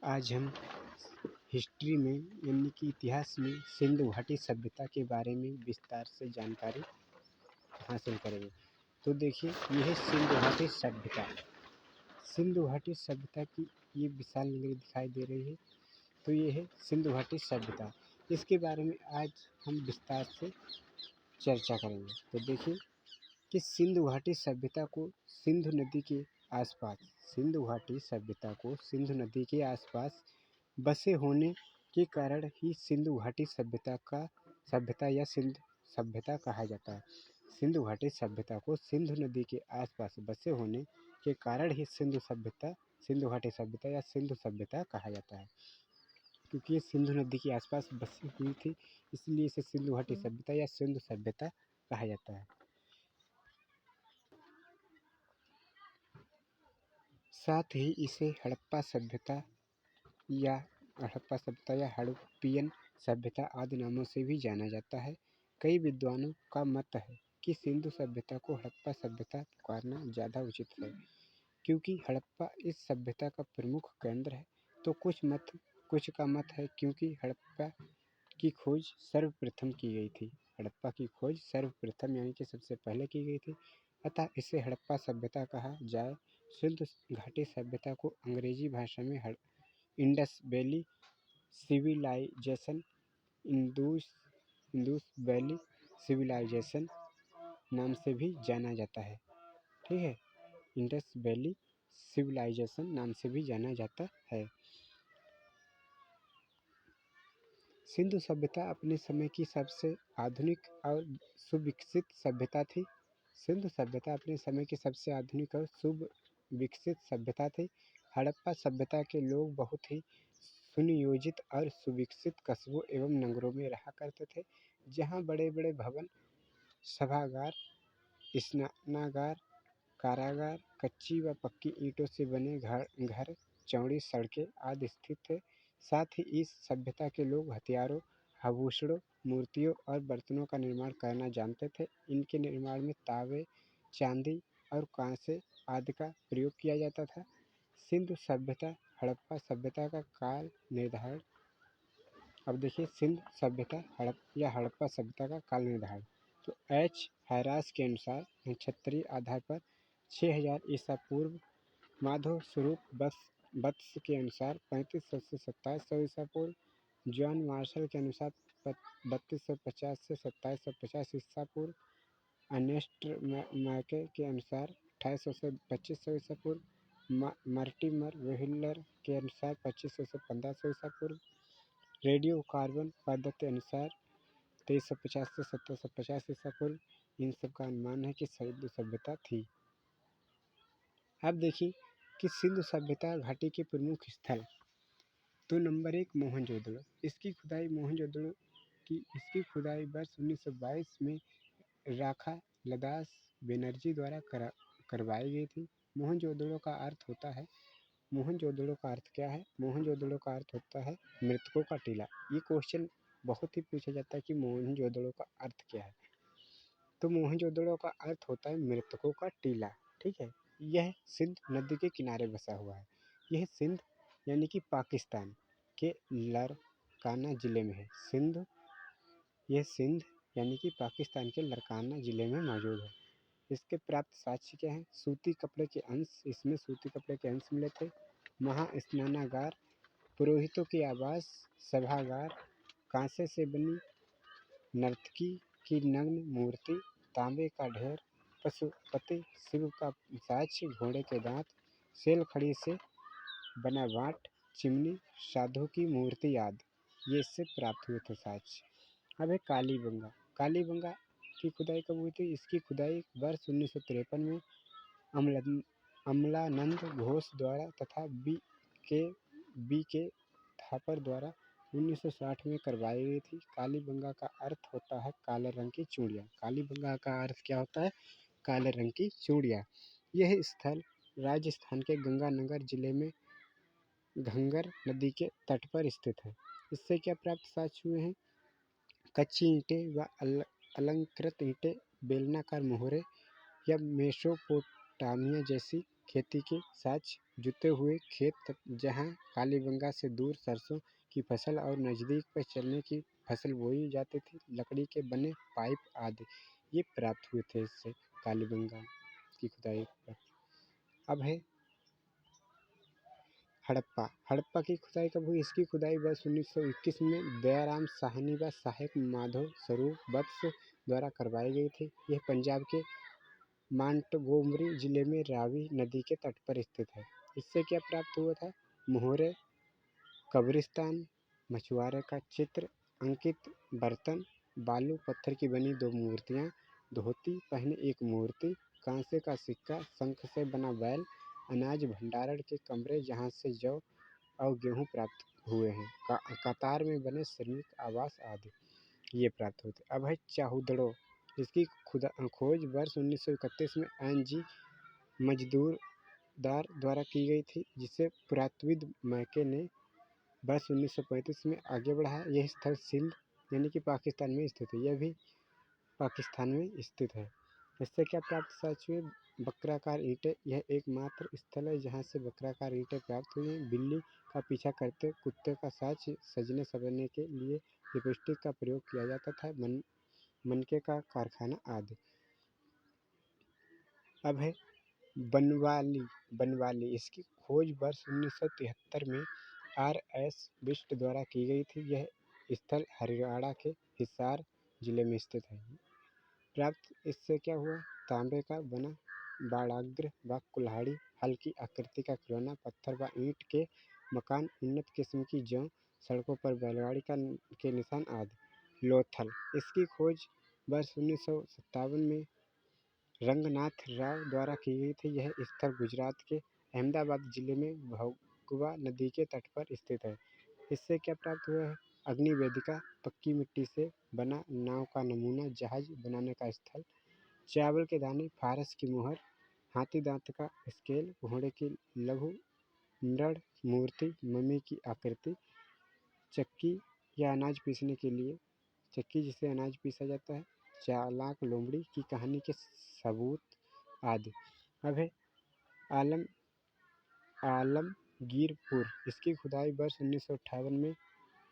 आज हम हिस्ट्री में यानी कि इतिहास में सिंधु घाटी सभ्यता के बारे में विस्तार से जानकारी हासिल करेंगे। तो देखिए, यह है सिंधु घाटी सभ्यता। सिंधु घाटी सभ्यता की ये विशाल नगरी दिखाई दे रही है, तो ये है सिंधु घाटी सभ्यता। इसके बारे में आज हम विस्तार से चर्चा करेंगे। तो देखिए कि सिंधु घाटी सभ्यता को सिंधु नदी के आसपास सिंधु घाटी सभ्यता को सिंधु नदी के आसपास बसे होने के कारण ही सिंधु घाटी सभ्यता या सिंधु सभ्यता कहा जाता है। सिंधु घाटी सभ्यता को सिंधु नदी के आसपास बसे होने के कारण ही सिंधु घाटी सभ्यता या सिंधु सभ्यता कहा जाता है। क्योंकि ये सिंधु नदी के आसपास बसी हुई थी, इसलिए इसे सिंधु घाटी सभ्यता या सिंधु सभ्यता कहा जाता है। साथ ही इसे हड़प्पा सभ्यता या हड़प्पियन सभ्यता आदि नामों से भी जाना जाता है। कई विद्वानों का मत है कि सिंधु सभ्यता को हड़प्पा सभ्यता पुकारना ज़्यादा उचित है, क्योंकि हड़प्पा इस सभ्यता का प्रमुख केंद्र है। तो कुछ का मत है क्योंकि हड़प्पा की खोज सर्वप्रथम की गई थी। हड़प्पा की खोज सर्वप्रथम यानी कि सबसे पहले की गई थी, अतः इसे हड़प्पा सभ्यता कहा जाए। सिंधु घाटी सभ्यता को अंग्रेजी भाषा में Indus valley civilization, Indus valley civilization नाम से भी जाना जाता है। ठीक है, इंडस वैली सिविलाइजेशन नाम से भी जाना जाता है। सिंधु सभ्यता अपने समय की सबसे आधुनिक और सुविकसित सभ्यता थी। सिंधु सभ्यता अपने समय की सबसे आधुनिक और सुविकसित सभ्यता थी। हड़प्पा सभ्यता के लोग बहुत ही सुनियोजित और सुविकसित कस्बों एवं नगरों में रहा करते थे, जहाँ बड़े बड़े भवन, सभागार, स्नानागार, कारागार, कच्ची व पक्की ईंटों से बने घर, चौड़ी सड़कें आदि स्थित थे। साथ ही इस सभ्यता के लोग हथियारों, आभूषणों, मूर्तियों और बर्तनों का निर्माण करना जानते थे। इनके निर्माण में तांबे, चांदी और कांसे आदि का प्रयोग किया जाता था। सिंधु सभ्यता हड़प्पा सभ्यता का काल निर्धारण। अब देखिए, सिंधु सभ्यता हड़प्पा सभ्यता का काल निर्धारण। तो एच हैरास के अनुसार नक्षत्रीय आधार पर 6000 ईसा पूर्व, माधव स्वरूप वत्स के अनुसार 3500 से 2700 ईसा पूर्व, जॉन मार्शल के अनुसार 3250 से 2750 ईसा पूर्व, अर्नेस्ट मैके के अनुसार 2800 से 2500 ईसा पूर्व, मर्टिमर व्हीलर के अनुसार 2500 से 1500 ईसा पूर्व, रेडियो कार्बन पद्धति अनुसार 2350 से 1750 ईसा पूर्व। इन सब का अनुमान है कि सिंधु सभ्यता थी। अब देखिए कि सिंधु सभ्यता घाटी के प्रमुख स्थल। तो नंबर 1 मोहनजोदड़ो। इसकी खुदाई वर्ष 1922 में राखा लदास बनर्जी द्वारा करवाई गई थी। मोहनजोदड़ो का अर्थ होता है मोहनजोदड़ो का अर्थ क्या है? मोहनजोदड़ो का अर्थ होता है मृतकों का टीला। ये क्वेश्चन बहुत ही पूछा जाता है कि मोहनजोदड़ो का अर्थ क्या है। तो मोहनजोदड़ो का अर्थ होता है मृतकों का टीला। ठीक है, यह सिंध नदी के किनारे बसा हुआ है। यह सिंध यानी कि पाकिस्तान के लरकाना ज़िले में है। यह सिंध यानी कि पाकिस्तान के लरकाना ज़िले में मौजूद है। इसके प्राप्त साक्ष्य क्या हैं? सूती कपड़े के अंश, इसमें सूती कपड़े के अंश मिले थे। महास्नानागार, पुरोहितों के आवास, सभागार, कांसे से बनी नर्तकी की नग्न मूर्ति, तांबे का ढेर, पशुपति शिव का साक्ष्य, घोड़े के दांत, सेलखड़ी से बना वाट, चिमनी, साधु की मूर्ति आदि ये इससे प्राप्त हुए थे साक्ष्य। अब है कालीबंगा। कालीबंगा की खुदाई कब हुई थी? इसकी खुदाई वर्ष 1953 में अमलानंद घोष द्वारा तथा बी के थापर द्वारा 1960 में करवाई गई थी। कालीबंगा का अर्थ होता है काले रंग की चूड़ियाँ। कालीबंगा का अर्थ क्या होता है? काले रंग की चूड़ियाँ। यह स्थल राजस्थान के गंगानगर जिले में घंगर नदी के तट पर स्थित है। इससे क्या प्राप्त साक्ष्य हुए हैं? कच्ची ईंटें व अलंकृत ईंटें, बेलनाकार मोहरे या मेसोपोटामिया जैसी खेती के साक्ष्य, जुते हुए खेत जहाँ कालीबंगा से दूर सरसों की फसल और नज़दीक पर चलने की फसल बोई जाती थी, लकड़ी के बने पाइप आदि ये प्राप्त हुए थे इससे कालीबंगा की खुदाई पर। अब है हड़प्पा। हड़प्पा की खुदाई कब हुई? इसकी खुदाई वर्ष 1921 में दयाराम साहनी व सहायक माधव स्वरूप वत्स द्वारा करवाई गई थी। यह पंजाब के मांटगोमरी जिले में रावी नदी के तट पर स्थित है। इससे क्या प्राप्त हुआ था? मोहरे, कब्रिस्तान, मछुआरे का चित्र अंकित बर्तन, बालू पत्थर की बनी 2 मूर्तियाँ, धोती पहने एक मूर्ति, कांसे का सिक्का, शंख से बना बैल, अनाज भंडारण के कमरे जहाँ से जौ और गेहूँ प्राप्त हुए हैं, कतार में बने श्रमिक आवास आदि ये प्राप्त होते। अब है चाहुदड़ो। इसकी खोज वर्ष 1931 में एन.जी. मजदूरदार द्वारा की गई थी, जिसे पुरातत्वविद मैके ने वर्ष 1935 में आगे बढ़ाया। यह स्थल सिंध यानी कि पाकिस्तान में स्थित है। यह भी पाकिस्तान में स्थित है। इससे क्या प्राप्त साक्ष्य हुए? वक्राकार ईंटें। यह एकमात्र स्थल है जहाँ से वक्राकार ईंटें प्राप्त हुई हैं। बिल्ली का पीछा करते कुत्ते का साक्ष्य सजने संवरने के लिए लिपस्टिक का प्रयोग किया जाता था। मनके का कारखाना आदि। अब है बनवाली। बनवाली इसकी खोज वर्ष 1973 में R.S. बिष्ट द्वारा की गई थी। यह स्थल हरियाणा के हिसार जिले में स्थित है। प्राप्त इससे क्या हुआ? तांबे का बना बाड़ाग्र व कुल्हाड़ी, हल्की आकृति का खिलौना, पत्थर व ईंट के मकान, उन्नत किस्म की जौ, सड़कों पर बैलगाड़ी के निशान आदि। लोथल। इसकी खोज वर्ष 1957 में रंगनाथ राव द्वारा की गई थी। यह स्थल गुजरात के अहमदाबाद जिले में भगवा नदी के तट पर स्थित है। इससे क्या प्राप्त हुआ है? अग्निवेदिका, पक्की मिट्टी से बना नाव का नमूना, जहाज बनाने का स्थल, चावल के दाने, फारस की मुहर, हाथी दांत का स्केल, घोड़े की लघु मृण मूर्ति, मम्मी की आकृति, चक्की या अनाज पीसने के लिए चक्की जिसे अनाज पीसा जाता है, चालाक लोमड़ी की कहानी के सबूत आदि। अब है आलमगीरपुर। इसकी खुदाई वर्ष 1958 में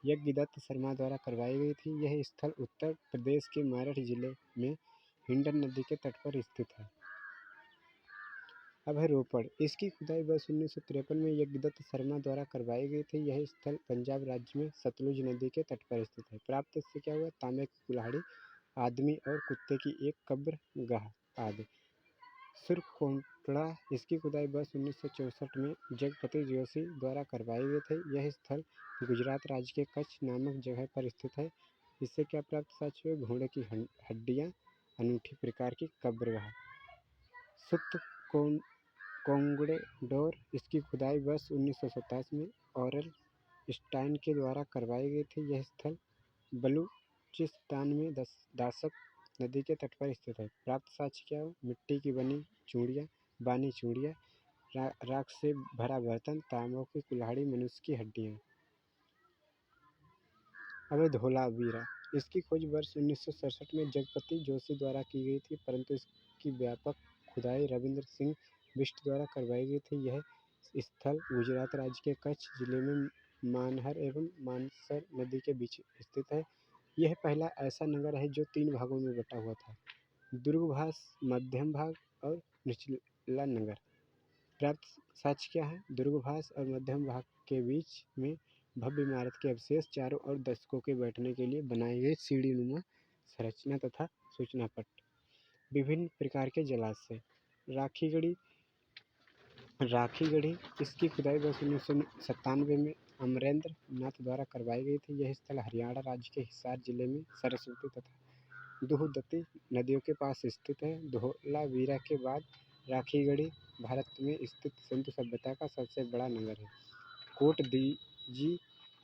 यज्ञदत्त शर्मा द्वारा करवाई गई थी। यह स्थल उत्तर प्रदेश के मेरठ जिले में हिंडन नदी के तट पर स्थित है। अब है रोपड़। इसकी खुदाई वर्ष 1953 में यज्ञदत्त शर्मा द्वारा करवाई गई थी। यह स्थल पंजाब राज्य में सतलुज नदी के तट पर स्थित है। प्राप्त इससे क्या हुआ? तांबे की कुल्हाड़ी, आदमी और कुत्ते की एक कब्रगाह आदि। सुरकोटड़ा। इसकी खुदाई वर्ष 1964 में जगपति जोशी द्वारा करवाई गई थी। यह स्थल गुजरात राज्य के कच्छ नामक जगह पर स्थित है। इससे क्या प्राप्त साक्ष्य हुए? घोड़े की हड्डियाँ, अनूठी प्रकार की कब्रगाह। सुत्त कोंगड़ेडोर। इसकी खुदाई वर्ष 1927 में ऑरल स्टाइन के द्वारा करवाई गई थी। यह स्थल बलूचिस्तान में दासक नदी के तट पर स्थित है। प्राप्त साक्ष्य क्या हो? मिट्टी की बनी चूड़ियाँ, बानी चूड़ियाँ, राख से भरा बर्तन, तांबों की कुल्हाड़ी, मनुष्य की हड्डियाँ। अब धोलावीरा। इसकी खोज वर्ष 1967 में जगपति जोशी द्वारा की गई थी, परंतु इसकी व्यापक खुदाई रविंद्र सिंह बिष्ट द्वारा करवाई गई थी। यह स्थल गुजरात राज्य के कच्छ जिले में मानहर एवं मानसर नदी के बीच स्थित है। यह पहला ऐसा नगर है जो 3 भागों में बटा हुआ था: दूरभाष, मध्यम भाग और निचला नगर। प्राप्त साक्ष्य क्या है? दूरभाष और मध्यम भाग के बीच में भव्य इमारत के अवशेष, चारों ओर दर्शकों के बैठने के लिए बनाई गई सीढ़ीनुमा संरचना तथा सूचना पट, विभिन्न प्रकार के जलाशय। राखीगढ़ी। इसकी खुदाई वर्ष 1997 में अमरेंद्र नाथ द्वारा करवाई गई थी। यह स्थल हरियाणा राज्य के हिसार जिले में सरस्वती तथा दुहदती नदियों के पास स्थित है। धोलावीरा के बाद राखीगढ़ी भारत में स्थित सिंधु सभ्यता का सबसे बड़ा नगर है। कोटदीजी।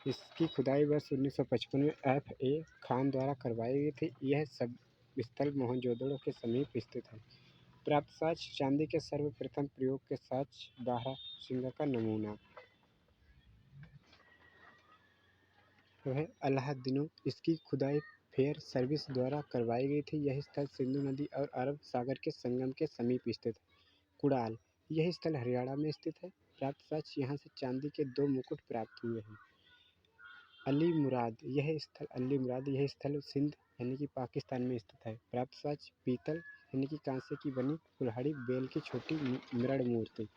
इसकी खुदाई वर्ष 1955 में F.A. खान द्वारा करवाई गई थी। यह सब स्थल मोहनजोदड़ो के समीप स्थित है। प्राप्त साक्ष्य: चांदी के सर्वप्रथम प्रयोग के साक्ष्य, बारहसिंगा का नमूना। वह अलाहादीनो। इसकी खुदाई फेयर सर्विस द्वारा करवाई गई थी। यह स्थल सिंधु नदी और अरब सागर के संगम के समीप स्थित है। कुड़ाल। यह स्थल हरियाणा में स्थित है। प्राप्त साक्ष्य यहाँ से चांदी के 2 मुकुट प्राप्त हुए हैं। अली मुराद यह स्थल सिंध यानी कि पाकिस्तान में स्थित है। प्राप्त साक्ष्य पीतल यानी कि कांसे की बनी कुल्हाड़ी बेल की छोटी मृण मूर्ति।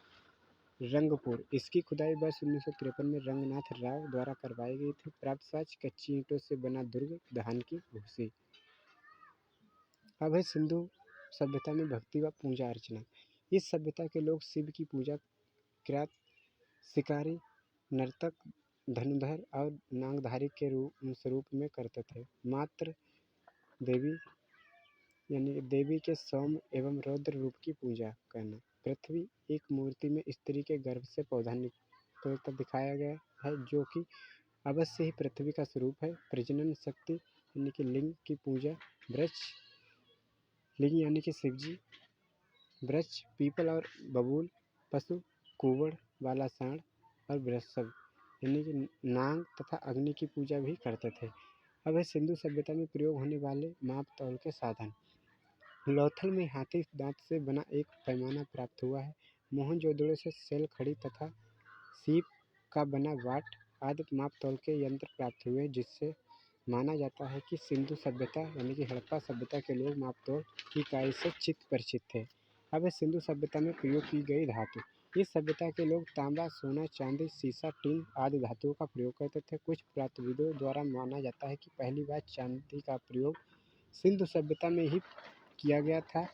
रंगपुर इसकी खुदाई वर्ष 1953 में रंगनाथ राव द्वारा करवाई गई थी। प्राप्त साक्ष्य कच्ची ईंटों से बना दुर्ग धान की भूसी। अब है सिंधु सभ्यता में भक्ति व पूजा अर्चना। इस सभ्यता के लोग शिव की पूजा किरात शिकारी नर्तक धनुधर और नागधारी के स्वरूप में करते थे। मात्र देवी यानी देवी के सौम्य एवं रौद्र रूप की पूजा करना। पृथ्वी एक मूर्ति में स्त्री के गर्भ से पौधा निकलता दिखाया गया है, जो कि अवश्य ही पृथ्वी का स्वरूप है। प्रजनन शक्ति यानी कि लिंग की पूजा। वृक्ष लिंग यानी कि शिवजी। वृक्ष पीपल और बबूल। पशु कुंवड़ वाला सांड और वृषभ यानी कि नाग तथा अग्नि की पूजा भी करते थे। अब है सिंधु सभ्यता में प्रयोग होने वाले माप तौल के साधन। लोथल में हाथी दांत से बना एक पैमाना प्राप्त हुआ है। मोहनजोदड़ो से सेल खड़ी तथा सीप का बना वाट आदि माप तौल के यंत्र प्राप्त हुए, जिससे माना जाता है कि सिंधु सभ्यता यानी कि हड़प्पा सभ्यता के लोग माप तौल की कार्य से चित परिचित थे। अब सिंधु सभ्यता में प्रयोग की गई धातु। इस सभ्यता के लोग तांबा सोना चांदी सीसा टीन आदि धातुओं का प्रयोग करते थे। कुछ पुरातत्वविदों द्वारा माना जाता है कि पहली बार चांदी का प्रयोग सिंधु सभ्यता में ही किया गया था।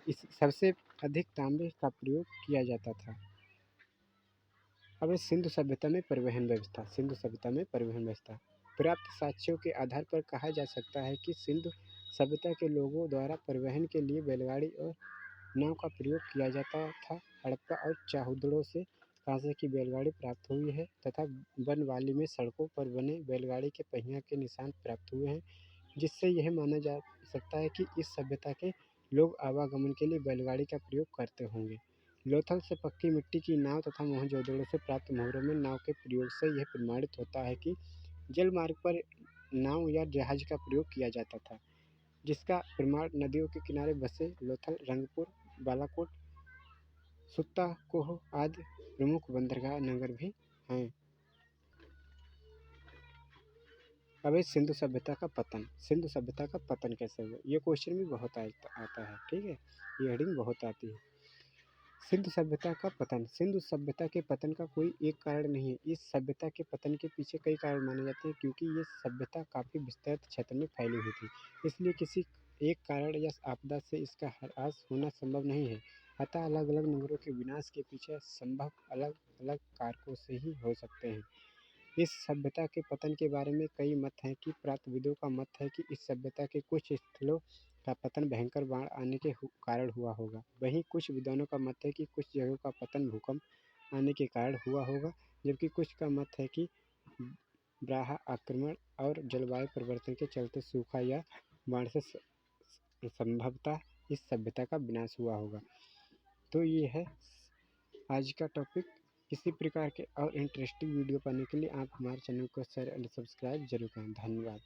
इस सबसे अधिक तांबे का प्रयोग किया जाता था। अब सिंधु सभ्यता में परिवहन व्यवस्था। प्राप्त साक्ष्यों के आधार पर कहा जा सकता है कि सिंधु सभ्यता के लोगों द्वारा परिवहन के लिए बैलगाड़ी और नाव का प्रयोग किया जाता था। हड़प्पा और चाहुदड़ो से कांसे की बैलगाड़ी प्राप्त हुई है तथा बनवाली में सड़कों पर बने बैलगाड़ी के पहिया के निशान प्राप्त हुए हैं, जिससे यह माना जा सकता है कि इस सभ्यता के लोग आवागमन के लिए बैलगाड़ी का प्रयोग करते होंगे। लोथल से पक्की मिट्टी की नाव तथा मोहनजोदड़ो से प्राप्त मोहरों में नाव के प्रयोग से यह प्रमाणित होता है कि जल मार्ग पर नाव या जहाज का प्रयोग किया जाता था, जिसका प्रमाण नदियों के किनारे बसे लोथल, रंगपुर, बालाकोट, सुत्ता कोह आदि प्रमुख बंदरगाह नगर भी हैं। अब सिंधु सभ्यता का पतन कैसे हुआ, ये क्वेश्चन भी बहुत आता है। ठीक है, ये हेडिंग बहुत आती है। सिंधु सभ्यता के पतन का कोई एक कारण नहीं है। इस सभ्यता के पतन के पीछे कई कारण माने जाते हैं, क्योंकि ये सभ्यता काफ़ी विस्तृत क्षेत्र में फैली हुई थी, इसलिए किसी एक कारण या आपदा से इसका ह्रास होना संभव नहीं है। अतः अलग अलग नगरों के विनाश के पीछे संभव अलग अलग कारकों से ही हो सकते हैं। इस सभ्यता के पतन के बारे में कई मत हैं कि पुरातत्वविदों का मत है कि इस सभ्यता के कुछ स्थलों का पतन भयंकर बाढ़ आने के कारण हुआ होगा। वहीं कुछ विद्वानों का मत है कि कुछ जगहों का पतन भूकंप आने के कारण हुआ होगा, जबकि कुछ का मत है कि ब्राह आक्रमण और जलवायु परिवर्तन के चलते सूखा या बाढ़ से संभवतः इस सभ्यता का विनाश हुआ होगा। तो ये है आज का टॉपिक। इसी प्रकार के और इंटरेस्टिंग वीडियो पाने के लिए आप हमारे चैनल को शेयर एंड सब्सक्राइब जरूर करें। धन्यवाद।